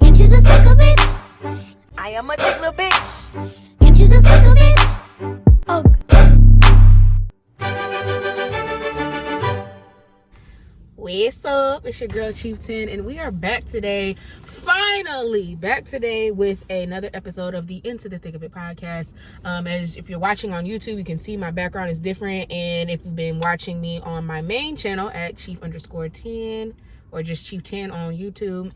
Into the thick of it. I am a thick little bitch. Into the thick of it. Oh. What's up? It's your girl Chieftain, and we are back today. Finally back today with another episode of the Into the Thick of It podcast. As if you're watching on YouTube, you can see my background is different, and if you've been watching me on my main channel at Chief_10 or just Chief10 on YouTube,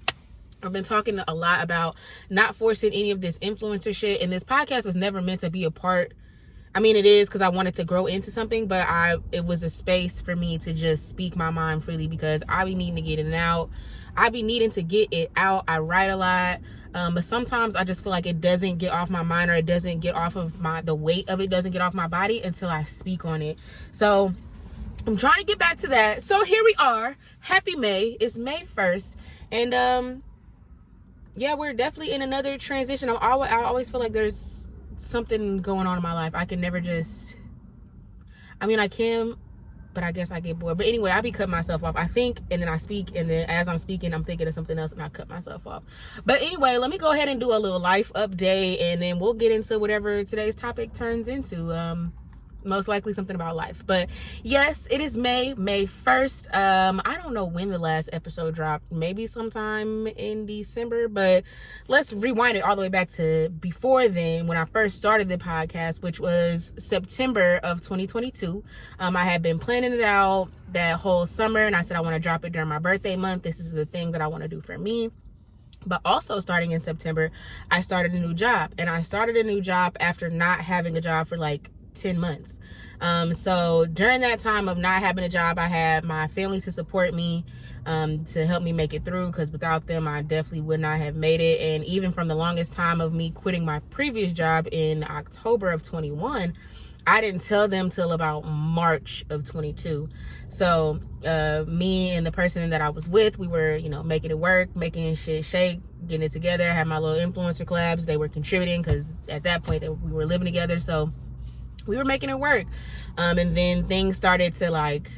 I've been talking a lot about not forcing any of this influencer shit, and this podcast was never meant to be a part. I mean, it is because I wanted to grow into something, but it was a space for me to just speak my mind freely because I be needing to get it out. I be needing to get it out. I write a lot, but sometimes I just feel like it doesn't get off my mind, or it doesn't get off of the weight of it doesn't get off my body until I speak on it. So I'm trying to get back to that. So here we are. Happy May. It's May 1st. And yeah, we're definitely in another transition. I always feel like there's something going on in my life. I can never just, I mean, I can, but I guess I get bored. But anyway, I be cutting myself off. I think, and then I speak, and then as I'm speaking, I'm thinking of something else, and I cut myself off. But anyway, let me go ahead and do a little life update, and then we'll get into whatever today's topic turns into. Most likely something about life. But yes, it is May 1st. I don't know when the last episode dropped, maybe sometime in December, but let's rewind it all the way back to before then, when I first started the podcast, which was September of 2022. I had been planning it out that whole summer, and I said I want to drop it during my birthday month. This is the thing that I want to do for me. But also starting in September, I started a new job, and I started a new job after not having a job for like 10 months. So during that time of not having a job, I had my family to support me, to help me make it through, because without them, I definitely would not have made it. And even from the longest time of me quitting my previous job in October of 21, I didn't tell them till about March of 22. So me and the person that I was with, we were, making it work, making shit shake, getting it together. I had my little influencer collabs. They were contributing because at that point we were living together. So we were making it work. And then things started to like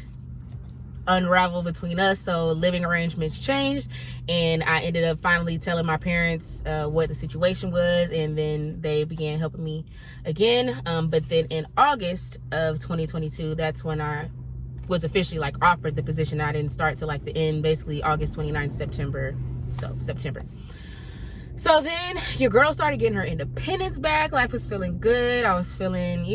unravel between us. So living arrangements changed, and I ended up finally telling my parents what the situation was, and then they began helping me again. But then in August of 2022, that's when I was officially like offered the position. I didn't start till like the end, basically August 29th, September. So then your girl started getting her independence back. Life was feeling good. I was feeling,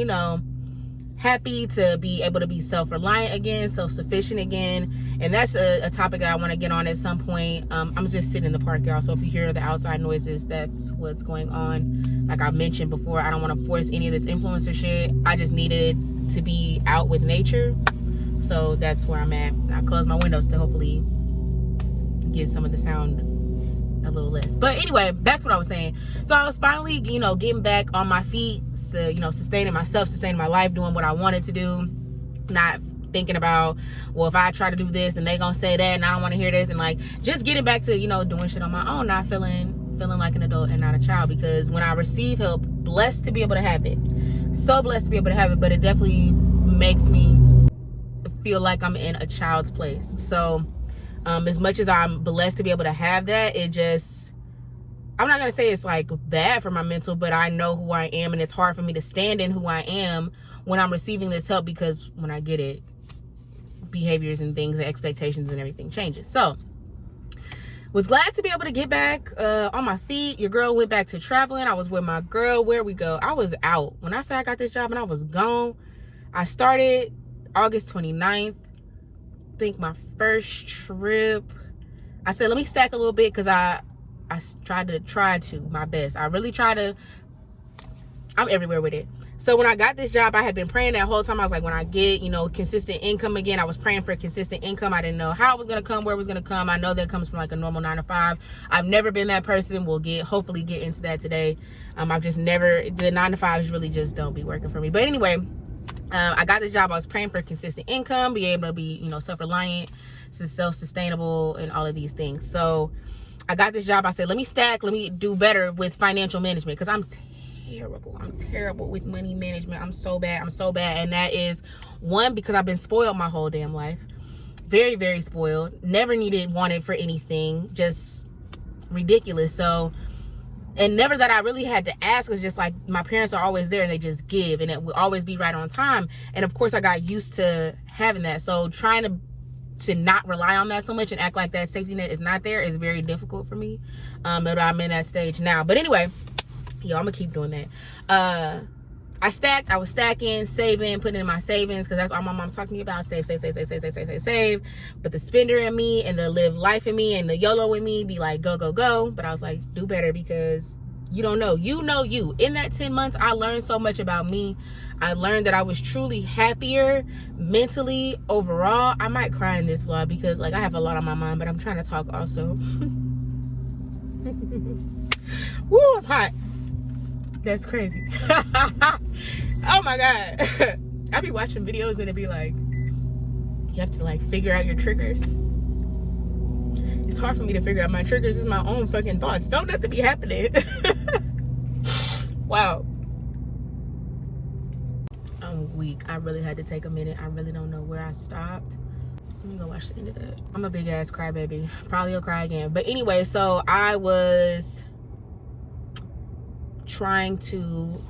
happy to be able to be self-reliant again, self-sufficient again. And that's a topic that I want to get on at some point. I'm just sitting in the park, y'all. So if you hear the outside noises, that's what's going on. Like I mentioned before, I don't want to force any of this influencer shit. I just needed to be out with nature. So that's where I'm at. I closed my windows to hopefully get some of the sound a little less. But anyway, that's what I was saying. So I was finally, getting back on my feet, so, sustaining myself, sustaining my life, doing what I wanted to do, not thinking about, well, if I try to do this, then they gonna say that, and I don't want to hear this, and like just getting back to, doing shit on my own, not feeling like an adult and not a child. Because when I receive help, blessed to be able to have it, so blessed to be able to have it, but it definitely makes me feel like I'm in a child's place. So as much as I'm blessed to be able to have that, I'm not going to say it's like bad for my mental, but I know who I am, and it's hard for me to stand in who I am when I'm receiving this help, because when I get it, behaviors and things and expectations and everything changes. So was glad to be able to get back on my feet. Your girl went back to traveling. I was with my girl. Where we go? I was out. When I say I got this job and I was gone, I started August 29th. I think my first trip, I said, let me stack a little bit, because I tried to my best. I really I'm everywhere with it. So when I got this job, I had been praying that whole time. I was like, when I get, consistent income again, I was praying for consistent income. I didn't know how it was going to come, where it was going to come. I know that comes from like a normal 9 to 5. I've never been that person. We'll hopefully get into that today. I've just never, the 9 to 5s really just don't be working for me. But anyway, I got this job. I was praying for consistent income, be able to be, self-reliant, self-sustainable, and all of these things. So I got this job. I said, let me do better with financial management, because I'm terrible with money management. I'm so bad. And that is one, because I've been spoiled my whole damn life. very, very spoiled, never wanted for anything, just ridiculous. So, and never that I really had to ask. It's just like my parents are always there and they just give, and it will always be right on time. And of course I got used to having that. So trying to not rely on that so much and act like that safety net is not there is very difficult for me. But I'm in that stage now. But anyway, yo, I'm gonna keep doing that. I was stacking, saving, putting in my savings, because that's all my mom talked to me about. Save. But the spender in me and the live life in me and the YOLO in me be like, go, go, go. But I was like, do better, because you don't know. You know you. In that 10 months, I learned so much about me. I learned that I was truly happier mentally overall. I might cry in this vlog because like I have a lot on my mind, but I'm trying to talk also. Woo, I'm hot. That's crazy. Oh my god. I be watching videos and it be like, you have to like figure out your triggers. It's hard for me to figure out my triggers. It's my own fucking thoughts. Don't have to be happening. Wow. I'm weak. I really had to take a minute. I really don't know where I stopped. Let me go watch the end of that. I'm a big ass crybaby. Probably will cry again. But anyway, so I was trying to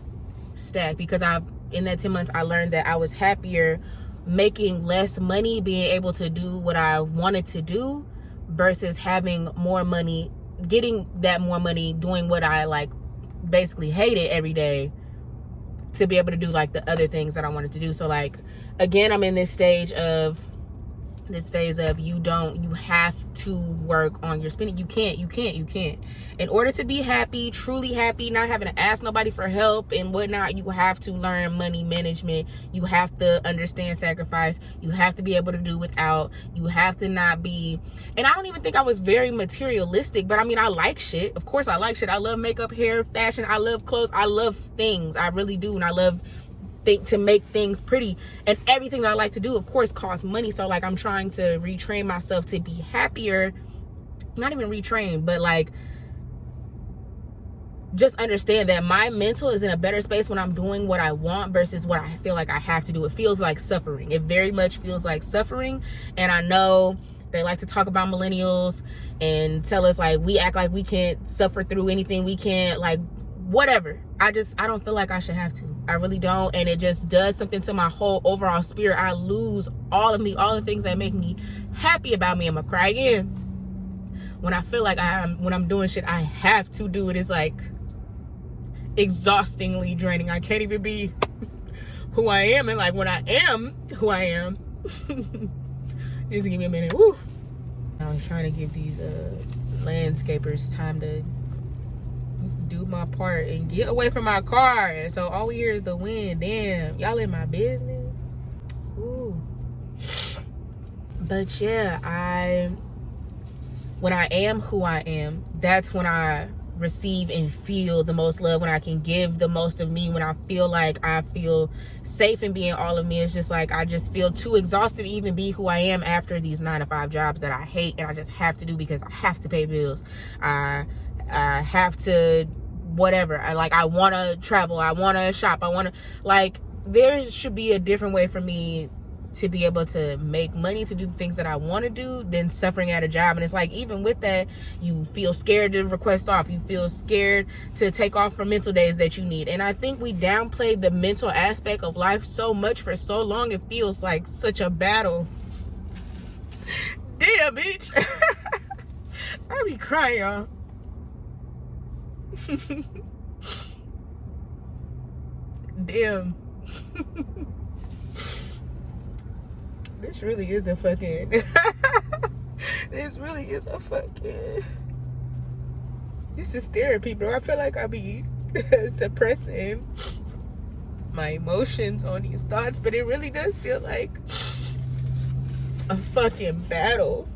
stack because in that 10 months I learned that I was happier making less money, being able to do what I wanted to do versus having more money, getting that more money, doing what I like basically hated every day, to be able to do like the other things that I wanted to do. So like again, I'm in this phase of you have to work on your spending. You can't. In order to be happy, truly happy, not having to ask nobody for help and whatnot, you have to learn money management. You have to understand sacrifice. You have to be able to do without. You have to not be, and I don't even think I was very materialistic, but I mean, I like shit. Of course I like shit. I love makeup, hair, fashion. I love clothes. I love things. I really do. And I love to make things pretty, and everything that I like to do of course costs money. So like I'm trying to retrain myself to be happier, not even retrain, but like just understand that my mental is in a better space when I'm doing what I want versus what I feel like I have to do. It feels like suffering. It very much feels like suffering. And I know they like to talk about millennials and tell us like we act like we can't suffer through anything, we can't like whatever. I don't feel like I should have to. I really don't. And it just does something to my whole overall spirit. I lose all of me, all the things that make me happy about me. I'm gonna cry again. When I feel like when I'm doing shit I have to do it, it's like exhaustingly draining. I can't even be who I am. And like when I am who I am, just give me a minute. Woo. I was trying to give these landscapers time to do my part and get away from my car, and so all we hear is the wind. Damn, y'all in my business. Ooh. But yeah, when I am who I am, that's when I receive and feel the most love, when I can give the most of me, when I feel like I feel safe in being all of me. It's just like I just feel too exhausted to even be who I am after these 9-to-5 jobs that I hate and I just have to do because I have to pay bills. I have to whatever. I want to travel. I want to shop. I want to, like, there should be a different way for me to be able to make money to do the things that I want to do than suffering at a job. And it's like, even with that, you feel scared to request off. You feel scared to take off for mental days that you need. And I think we downplayed the mental aspect of life so much for so long. It feels like such a battle. Damn, bitch. I be crying, y'all. Damn. This really is a fucking this is therapy, bro. I feel like I be suppressing my emotions on these thoughts, but it really does feel like a fucking battle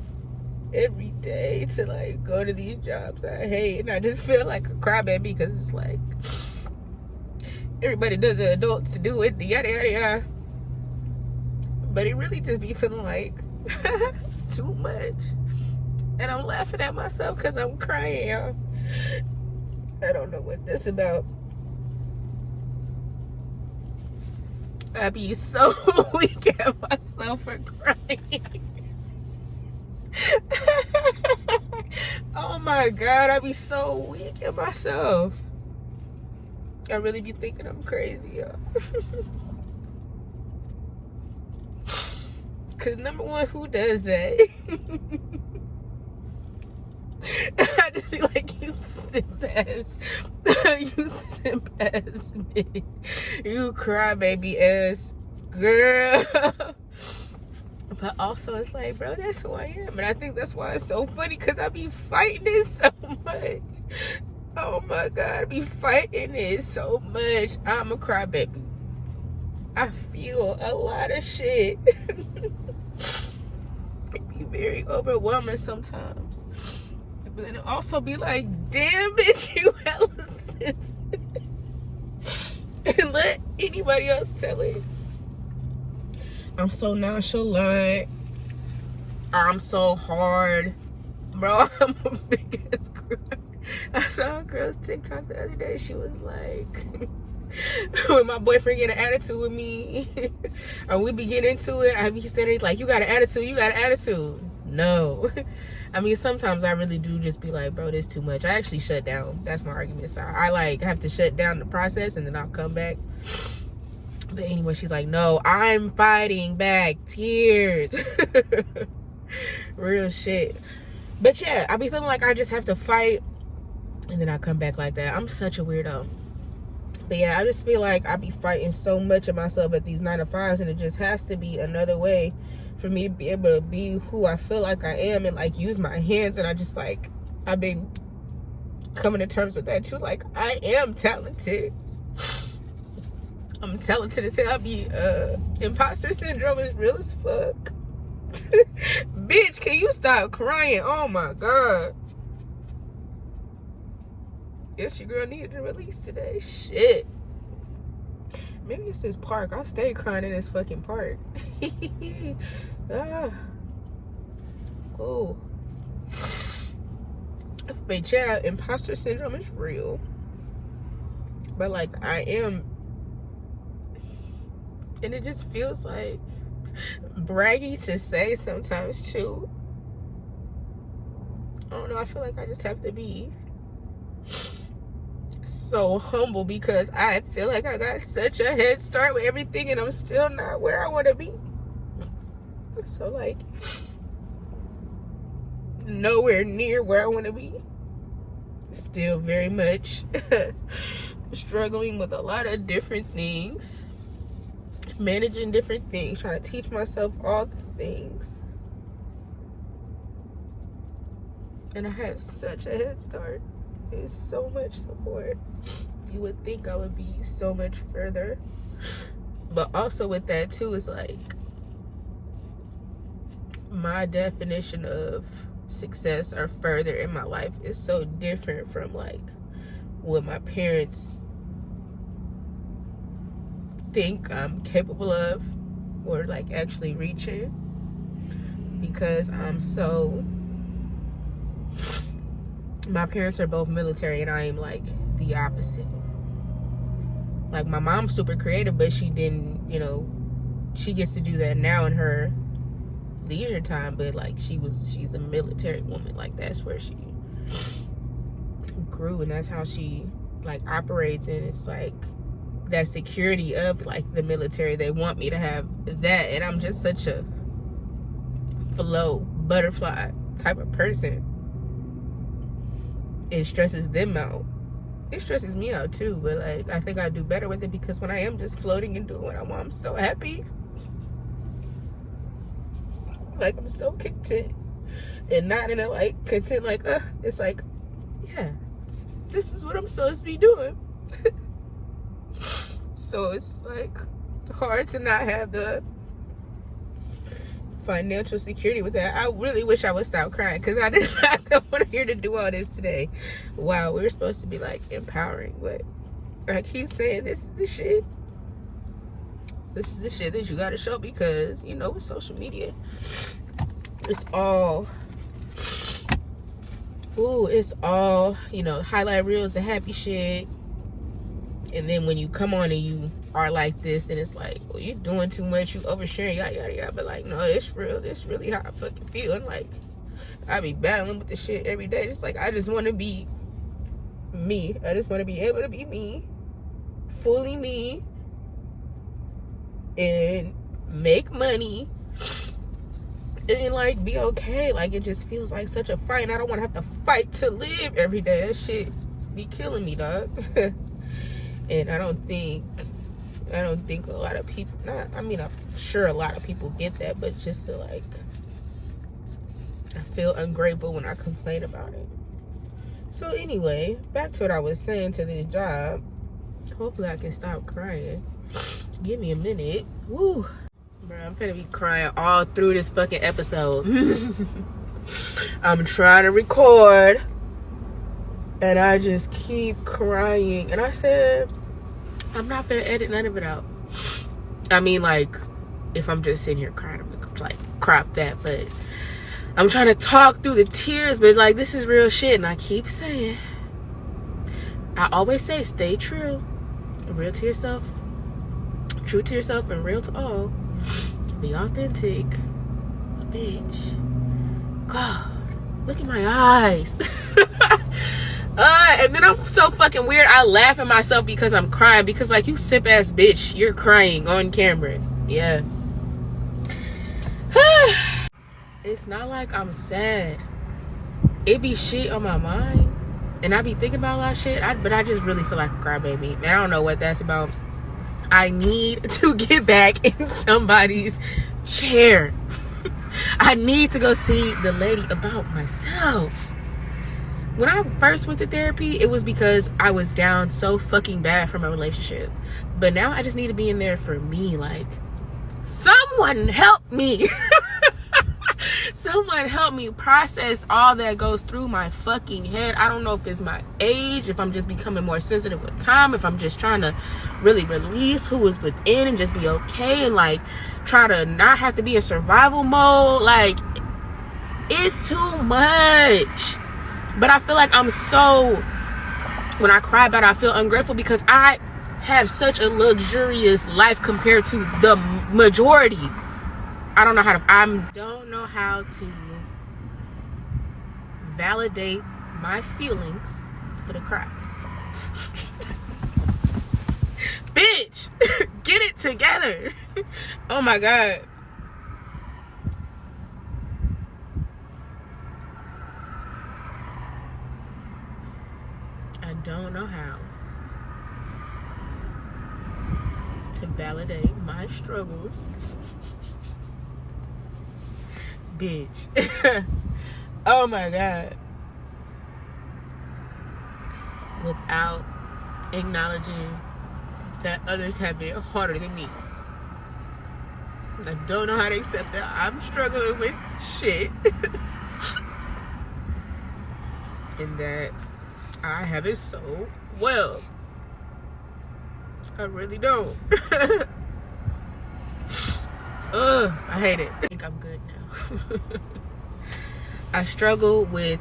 every day to like go to these jobs I hate, and I just feel like a crybaby because it's like everybody does it, adults do it, yada yada yada. But it really just be feeling like too much, and I'm laughing at myself because I'm crying, y'all. I don't know what this about. I be so weak at myself for crying. Oh my God, I be so weak in myself. I really be thinking I'm crazy, y'all. Cause number one, who does that? I just feel like you simp ass. You simp ass bitch. You crybaby ass girl. But also it's like, bro, that's who I am. And I think that's why it's so funny, because I be fighting it so much. Oh my God, I be fighting it so much. I'm a crybaby. I feel a lot of shit. It be very overwhelming sometimes. But then it also be like, damn bitch, you hella sensitive. And let anybody else tell it. I'm so nonchalant. I'm so hard. Bro, I'm a big ass girl. I saw a girl's TikTok the other day. She was like, when my boyfriend get an attitude with me, or we be getting into it, I be saying like, you got an attitude, you got an attitude. No. I mean, sometimes I really do just be like, bro, this too much. I actually shut down. That's my argument. So I like have to shut down the process and then I'll come back. But anyway, she's like, no, I'm fighting back. Tears. Real shit. But yeah, I be feeling like I just have to fight and then I come back like that. I'm such a weirdo. But yeah, I just feel like I be fighting so much of myself at these 9 to 5s, and it just has to be another way for me to be able to be who I feel like I am and like use my hands. And I just like, I've been coming to terms with that too. Like, I am talented. I'm talented as hell. I be imposter syndrome is real as fuck. Bitch, can you stop crying? Oh my God. Yes, your girl needed a release today. Shit. Maybe it's this park. I stay crying in this fucking park. Oh. But yeah, imposter syndrome is real. But like, I am. And it just feels like braggy to say sometimes too. I don't know. I feel like I just have to be so humble because I feel like I got such a head start with everything and I'm still not where I want to be. So like, nowhere near where I want to be. Still very much struggling with a lot of different things, managing different things, trying to teach myself all the things. And I had such a head start. There's so much support. You would think I would be so much further. But also with that too, is like, my definition of success or further in my life is so different from like what my parents think I'm capable of or like actually reaching, because I'm so, my parents are both military and I am like the opposite. Like, my mom's super creative, but she didn't, you know, she gets to do that now in her leisure time, but like she's a military woman. Like, that's where she grew and that's how she like operates. And it's like that security of like the military, they want me to have that, and I'm just such a flow butterfly type of person. It stresses them out. It stresses me out too, but like, I think I do better with it because when I am just floating and doing what I want, I'm so happy. Like, I'm so content, and not in a like content like it's like, yeah, this is what I'm supposed to be doing. So it's like hard to not have the financial security with that. I really wish I would stop crying because I did not come on here to do all this today. Wow, we were supposed to be like empowering, but I keep saying this is the shit. This is the shit that you gotta show, because you know, with social media, it's all, it's all, you know, highlight reels, the happy shit. And then when you come on and you are like this, and it's like, well, you're doing too much, you oversharing, yada yada yada. But like, no, it's real. This really how I fucking feel. And like, I be battling with the shit every day. Just like, I just want to be me. I just want to be able to be me, fully me, and make money, and like be okay. Like, it just feels like such a fight, and I don't want to have to fight to live every day. That shit be killing me, dog. And I don't think a lot of people, I'm sure a lot of people get that, but just to like, I feel ungrateful when I complain about it. So anyway, back to what I was saying to this job. Hopefully I can stop crying. Give me a minute. Woo. Bro, I'm gonna be crying all through this fucking episode. I'm trying to record, and I just keep crying. And I said, I'm not finna edit none of it out. I mean, like, if I'm just sitting here crying, I'm gonna like crop that, but I'm trying to talk through the tears, but like, this is real shit. And I keep saying, I always say, stay true, real to yourself, true to yourself, and real to all. Be authentic. A bitch. God, look in my eyes. And then I'm so fucking weird. I laugh at myself because I'm crying, because like, you sip ass bitch, you're crying on camera. Yeah. It's not like I'm sad. It be shit on my mind, and I be thinking about a lot of shit, but I just really feel like a crybaby, and I don't know what that's about. I need to get back in somebody's chair. I need to go see the lady about myself. When I first went to therapy, it was because I was down so fucking bad from a relationship. But now I just need to be in there for me. Like, someone help me. Someone help me process all that goes through my fucking head. I don't know if it's my age, if I'm just becoming more sensitive with time, if I'm just trying to really release who is within and just be okay, and like try to not have to be in survival mode. Like, it's too much. But I feel like when I cry about it, I feel ungrateful because I have such a luxurious life compared to the majority. I don't know how to validate my feelings for the cry. Bitch, get it together. Oh my God. I don't know how to validate my struggles. Bitch. Oh my God. Without acknowledging that others have it harder than me. I don't know how to accept that I'm struggling with shit. And that I have it so well. I really don't. Ugh, I hate it. I think I'm good now. I struggle with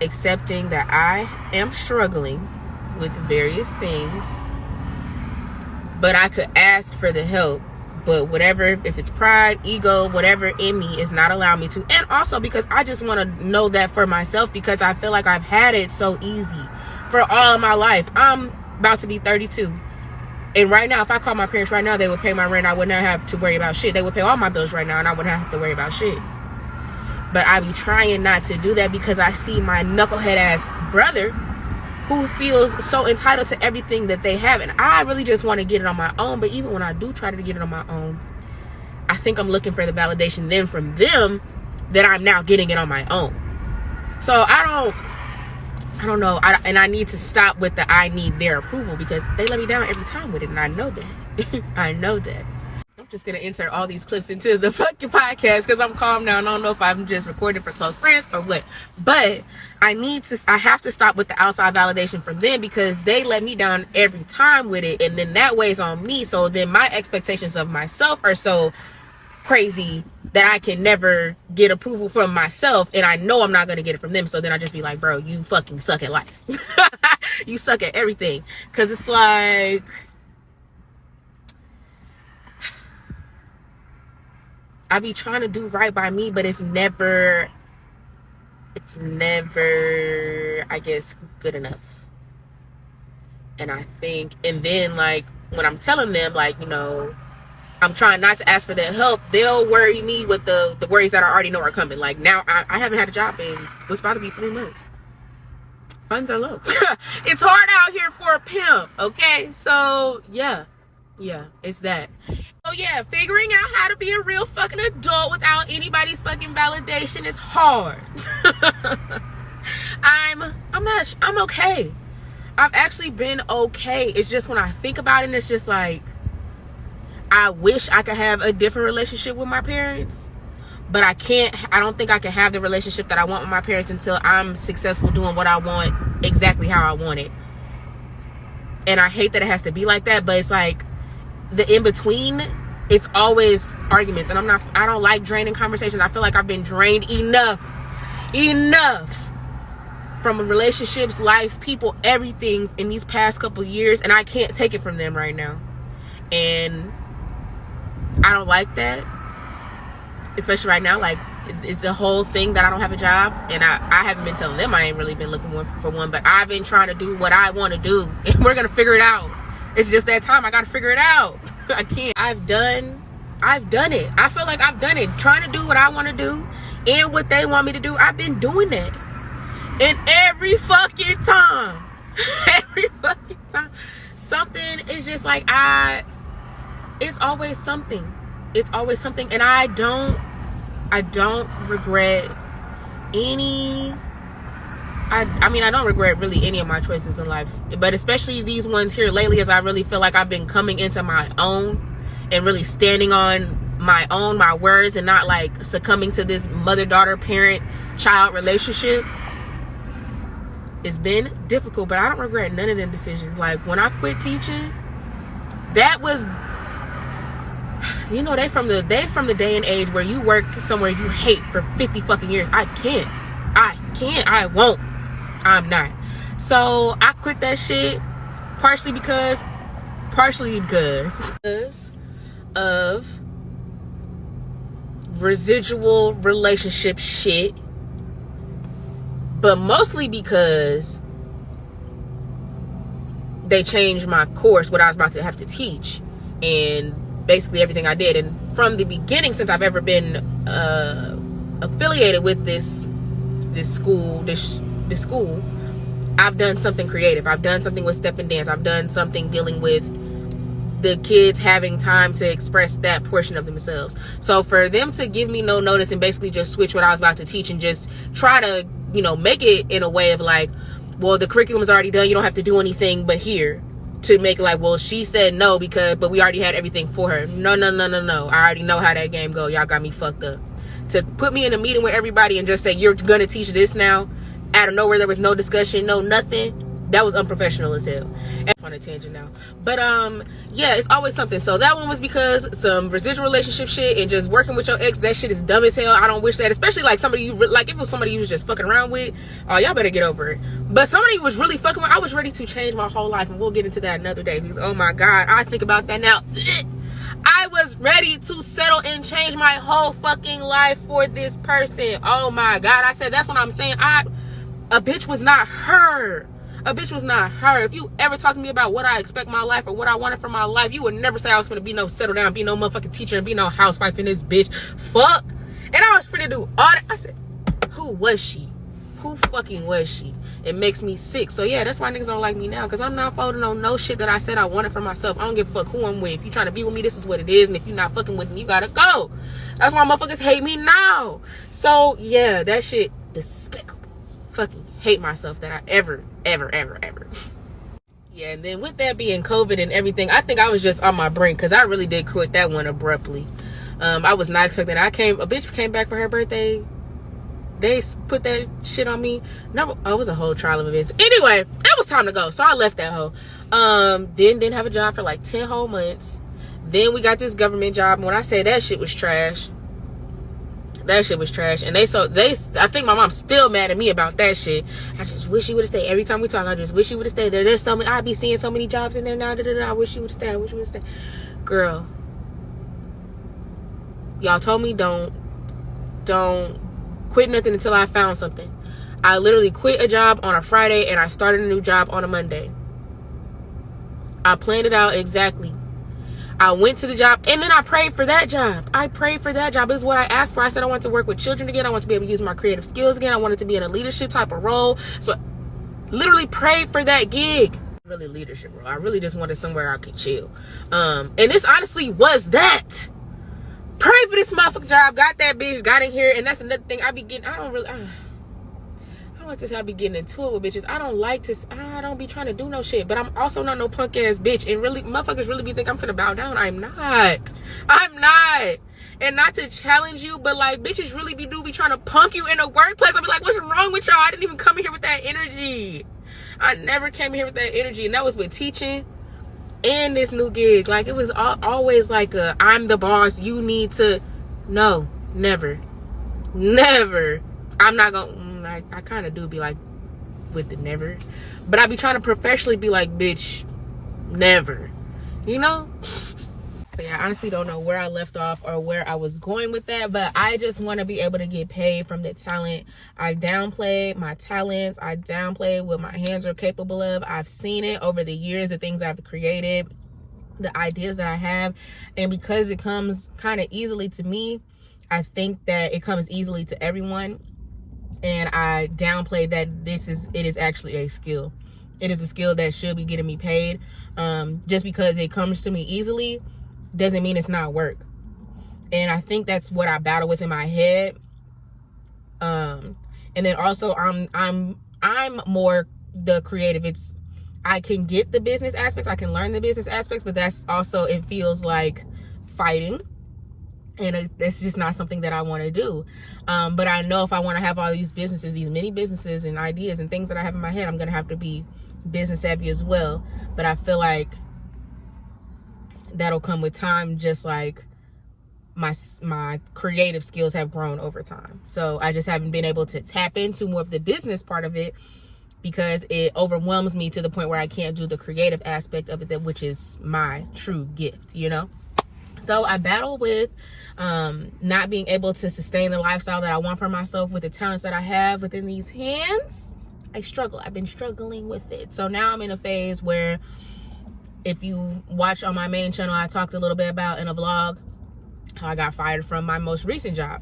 accepting that I am struggling with various things, but I could ask for the help. But whatever, if it's pride, ego, whatever in me is not allowing me to. And also because I just want to know that for myself, because I feel like I've had it so easy for all of my life. I'm about to be 32. And right now, if I call my parents right now, they would pay my rent. I would not have to worry about shit. They would pay all my bills right now, and I wouldn't have to worry about shit. But I be trying not to do that because I see my knucklehead ass brother who feels so entitled to everything that they have. And I really just want to get it on my own. But even when I do try to get it on my own, I think I'm looking for the validation then from them that I'm now getting it on my own. So I don't know. And I need to stop with the I need their approval, because they let me down every time with it. And I know that. I know that. I'm just going to insert all these clips into the fucking podcast because I'm calm now. I don't know if I'm just recording for close friends or what. But I have to stop with the outside validation from them, because they let me down every time with it. And then that weighs on me. So then my expectations of myself are so crazy that I can never get approval from myself, and I know I'm not going to get it from them. So then I just be like, bro, you fucking suck at life. You suck at everything. Because it's like, I be trying to do right by me, but it's never, I guess, good enough. And I think, and then like when I'm telling them, like, you know, I'm trying not to ask for their help, they'll worry me with the worries that I already know are coming. Like now I haven't had a job in what's about to be 3 months. Funds are low. It's hard out here for a pimp, okay? So yeah, it's that. So yeah, figuring out how to be a real fucking adult without anybody's fucking validation is hard. I'm okay. I've actually been okay. It's just when I think about it, it's just like, I wish I could have a different relationship with my parents, but I can't. I don't think I can have the relationship that I want with my parents until I'm successful doing what I want exactly how I want it. And I hate that it has to be like that, but it's like the in between, it's always arguments, and I don't like draining conversations. I feel like I've been drained enough from relationships, life, people, everything in these past couple years, and I can't take it from them right now. And I don't like that, especially right now. Like, it's a whole thing that I don't have a job, and I haven't been telling them I ain't really been looking for one, but I've been trying to do what I want to do, and we're gonna figure it out. It's just that time. I gotta figure it out. I can't. I've done it. I feel like I've done it, trying to do what I want to do and what they want me to do. I've been doing that, and every fucking time something is just like, it's always something, and I don't regret any. I mean, I don't regret really any of my choices in life, but especially these ones here lately, as I really feel like I've been coming into my own and really standing on my words, and not like succumbing to this mother-daughter, parent-child relationship. It's been difficult, but I don't regret none of them decisions. Like when I quit teaching, that was, you know, they from the day and age where you work somewhere you hate for 50 fucking years. I won't. I'm not. So I quit that shit partially because of residual relationship shit, but mostly because they changed my course, what I was about to have to teach, and basically everything I did. And from the beginning, since I've ever been affiliated with this school, I've done something creative. I've done something with step and dance. I've done something dealing with the kids having time to express that portion of themselves. So for them to give me no notice and basically just switch what I was about to teach and just try to, you know, make it in a way of like, well, the curriculum is already done, you don't have to do anything but here, to make it like, well, she said no but we already had everything for her. No. I already know how that game go. Y'all got me fucked up. To put me in a meeting with everybody and just say, you're gonna teach this now, out of nowhere, there was no discussion, no nothing. That was unprofessional as hell. And on a tangent now, but yeah, it's always something. So that one was because some residual relationship shit, and just working with your ex, that shit is dumb as hell. I don't wish that, especially like somebody you like, if it was somebody you was just fucking around with, oh, y'all better get over it. But somebody was really fucking with, I was ready to change my whole life, and we'll get into that another day, because oh my god, I think about that now. I was ready to settle and change my whole fucking life for this person. Oh my god, I said, that's what I'm saying. A bitch was not her. A bitch was not her. If you ever talk to me about what I expect my life or what I wanted from my life, you would never say I was gonna be no settle down, be no motherfucking teacher, and be no housewife in this bitch. Fuck. And I was free to do all that. I said, who was she? Who fucking was she? It makes me sick. So yeah, that's why niggas don't like me now, because I'm not folding on no shit that I said I wanted for myself. I don't give a fuck who I'm with. If you trying to be with me, this is what it is. And if you're not fucking with me, you gotta go. That's why motherfuckers hate me now. So yeah, that shit despicable. Fucking hate myself that I ever. Yeah, and then with that being COVID and everything, I think I was just on my brink, because I really did quit that one abruptly. I was not expecting a bitch came back for her birthday. They put that shit on me. No, it was a whole trial of events. Anyway, it was time to go, so I left that hoe. Didn't have a job for like 10 whole months. Then we got this government job, and when I say that shit was trash, that shit was trash. And I think my mom's still mad at me about that shit. I just wish you would have stayed. Every time we talk, I just wish you would have stayed there. There's so many, I be seeing so many jobs in there now. I wish you would have stayed. Girl, Y'all told me don't quit nothing until I found something. I literally quit a job on a Friday and I started a new job on a Monday. I planned it out exactly. I went to the job and then I prayed for that job. This is what I asked for. I said I want to work with children again. I want to be able to use my creative skills again. I wanted to be in a leadership type of role. So I literally prayed for that gig. Really leadership role. I really just wanted somewhere I could chill. And this honestly was that. Pray for this motherfucking job. Got that bitch. Got in here. And that's another thing I be getting. I don't like to say I be getting into it with bitches. I don't be trying to do no shit. But I'm also not no punk ass bitch. And really, motherfuckers really be think I'm finna bow down. I'm not. And not to challenge you, but like bitches really be trying to punk you in the workplace. I be like, what's wrong with y'all? I didn't even come in here with that energy. I never came in here with that energy. And that was with teaching and this new gig. Like it was always like I'm the boss. You need to. No, never. I'm not gonna. I kind of do be like with the never, but I be trying to professionally be like, bitch, never, you know? So yeah, I honestly don't know where I left off or where I was going with that, but I just want to be able to get paid from the talent. I downplay my talents. I downplay what my hands are capable of. I've seen it over the years, the things I've created, the ideas that I have, and because it comes kind of easily to me, I think that it comes easily to everyone. And I downplay that it is actually a skill. It is a skill that should be getting me paid. Just because it comes to me easily doesn't mean it's not work. And I think that's what I battle with in my head. And then also I'm more the creative. I can get the business aspects, I can learn the business aspects, but that's also, it feels like fighting. And that's just not something that I want to do. But I know if I want to have all these businesses, these many businesses and ideas and things that I have in my head, I'm going to have to be business savvy as well. But I feel like that'll come with time, just like my creative skills have grown over time. So I just haven't been able to tap into more of the business part of it because it overwhelms me to the point where I can't do the creative aspect of it, which is my true gift, you know? So I battle with not being able to sustain the lifestyle that I want for myself with the talents that I have within these hands. I struggle. I've been struggling with it. So now I'm in a phase where, if you watch on my main channel, I talked a little bit about in a vlog how I got fired from my most recent job.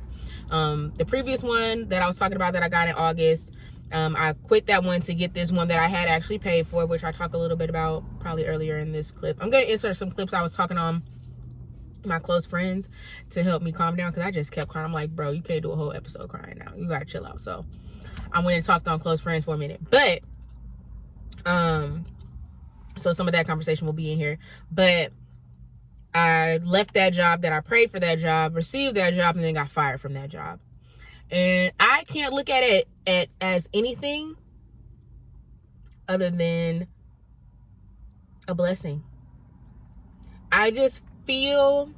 The previous one that I was talking about that I got in August, I quit that one to get this one that I had actually paid for, which I talk a little bit about probably earlier in this clip. I'm going to insert some clips I was talking on my close friends to help me calm down, because I just kept crying. I'm like, bro, you can't do a whole episode crying now. You gotta chill out. So I went and talked on close friends for a minute, but so some of that conversation will be in here. But I left that job, that I prayed for that job, received that job, and then got fired from that job. And I can't look at it as anything other than a blessing. I just feel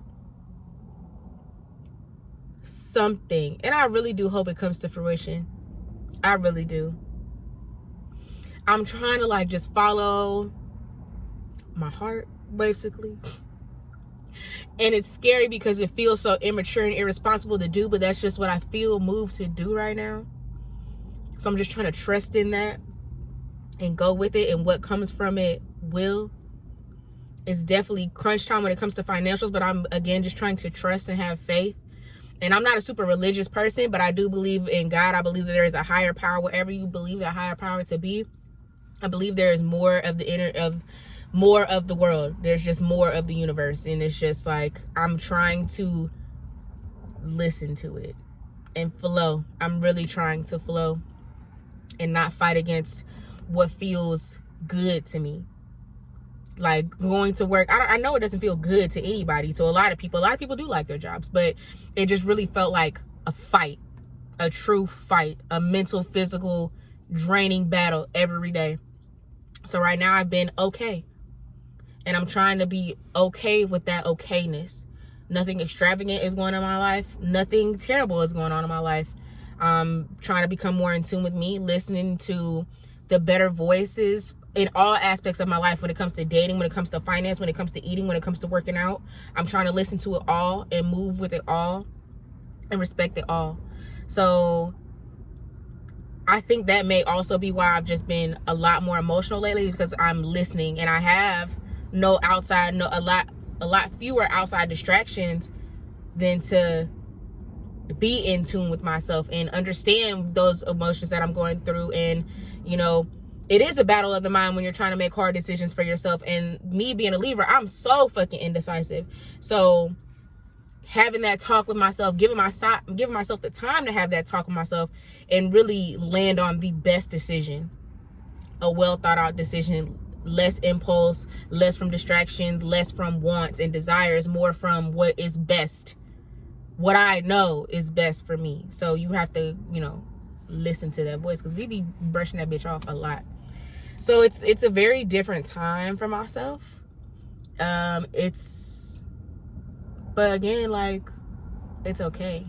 something, and I really do hope it comes to fruition. I really do. I'm trying to like just follow my heart, basically. And it's scary because it feels so immature and irresponsible to do, but that's just what I feel moved to do right now. So I'm just trying to trust in that and go with it, and what comes from it will. It's definitely crunch time when it comes to financials, but I'm again just trying to trust and have faith. And I'm not a super religious person, but I do believe in God. I believe that there is a higher power. Whatever you believe that higher power to be, I believe there is more of the world. There's just more of the universe, and it's just like I'm trying to listen to it and flow. I'm really trying to flow and not fight against what feels good to me. Like going to work, I know it doesn't feel good to anybody. To a lot of people do like their jobs, but it just really felt like a fight, a true fight, a mental, physical, draining battle every day. So right now I've been okay, and I'm trying to be okay with that okayness. Nothing extravagant is going on in my life. Nothing terrible is going on in my life. I'm trying to become more in tune with me, listening to the better voices in all aspects of my life, when it comes to dating, when it comes to finance, when it comes to eating, when it comes to working out. I'm trying to listen to it all and move with it all and respect it all. So I think that may also be why I've just been a lot more emotional lately, because I'm listening, and I have a lot fewer outside distractions than to be in tune with myself and understand those emotions that I'm going through. And, you know, it is a battle of the mind when you're trying to make hard decisions for yourself. And me being a Libra, I'm so fucking indecisive. So having that talk with myself, giving myself the time to have that talk with myself and really land on the best decision, a well thought out decision, less impulse, less from distractions, less from wants and desires, more from what is best, what I know is best for me. So you have to, you know, listen to that voice, because we be brushing that bitch off a lot. So it's a very different time for myself. But again, like, it's okay.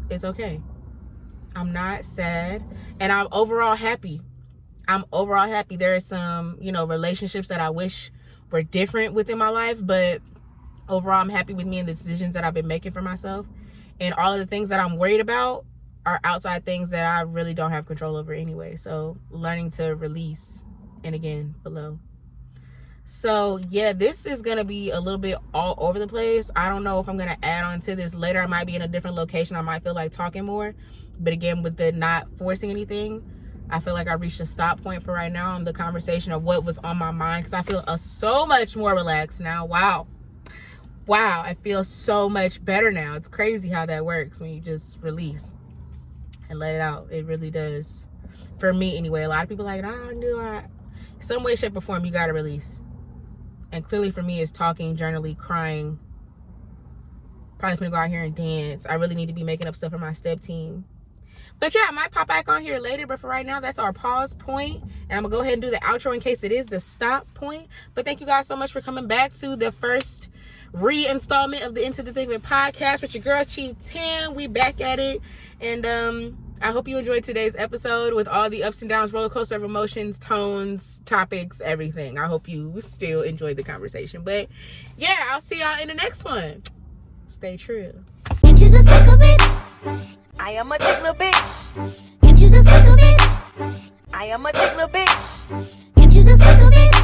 It's okay. I'm not sad, and I'm overall happy. There are some, you know, relationships that I wish were different within my life, but overall I'm happy with me and the decisions that I've been making for myself. And all of the things that I'm worried about are outside things that I really don't have control over anyway. So learning to release, and again, below. So yeah, this is gonna be a little bit all over the place. I don't know if I'm gonna add on to this later. I might be in a different location. I might feel like talking more, but again, with the not forcing anything, I feel like I reached a stop point for right now on the conversation of what was on my mind, because I feel so much more relaxed now. Wow, I feel so much better now. It's crazy how that works when you just release and let it out. It really does, for me anyway. A lot of people are like, some way, shape, or form, you gotta release. And clearly for me, it's talking, journaling, crying. Probably gonna go out here and dance. I really need to be making up stuff for my step team. But yeah, I might pop back on here later. But for right now, that's our pause point. And I'm gonna go ahead and do the outro in case it is the stop point. But thank you guys so much for coming back to the first re-installment of the Into the Thick of It podcast with your girl Chief 10. We back at it. And I hope you enjoyed today's episode with all the ups and downs, roller coaster of emotions, tones, topics, everything. I hope you still enjoyed the conversation. But yeah, I'll see y'all in the next one. Stay true. Into the thick of it. I am a thick little bitch. Into the thick of it. I am a thick little bitch. Into the thick of it.